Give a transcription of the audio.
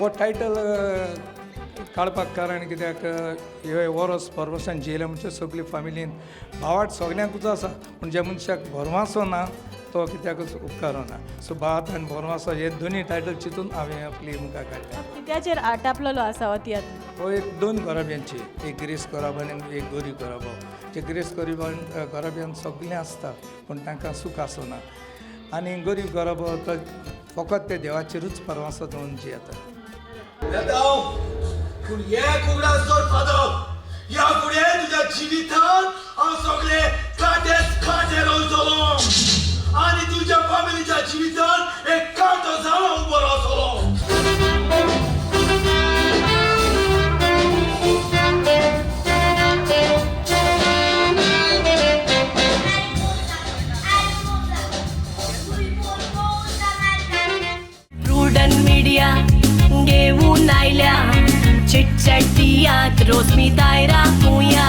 हो टायटल काडपाक कारण कित्याक हे वरस परवर्सान जेयले म्हणजे सगळी फॅमिलीन भावाट सगळ्यांकूच आसा पूण ज्या मनशाक भरवासो ना तो कित्याकूच उपकारो ना सो भात आनी भरवासो हे दोनी टायटल चिंतून हांवें आपली मुखार काडल्या कित्याचेर आटापलेलो आसा हो तियात्र हो एक दोन घराब्यांची एक गिरेस्त घराब आनी एक गोरी घराबो जे गिरेस्त घराब्यान सगळें आसता पूण तांकां सूख आसना आनी गरीब घराबो तो फकत ते देवाचेरूच परवासो दवरून जियेता पूण हे कुगडास जोर फादर ह्या फुडें तुज्या जिवितांत हांव सगळे काटेच काटे रोयतलो आनी तुज्या फॅमिलीच्या जिवितांत एक कांटो जालो उबो रावतलो प्रुडंट मीडिया घेऊन आयल्या चिटचॅट तियात्र रोज मी दायरा कुया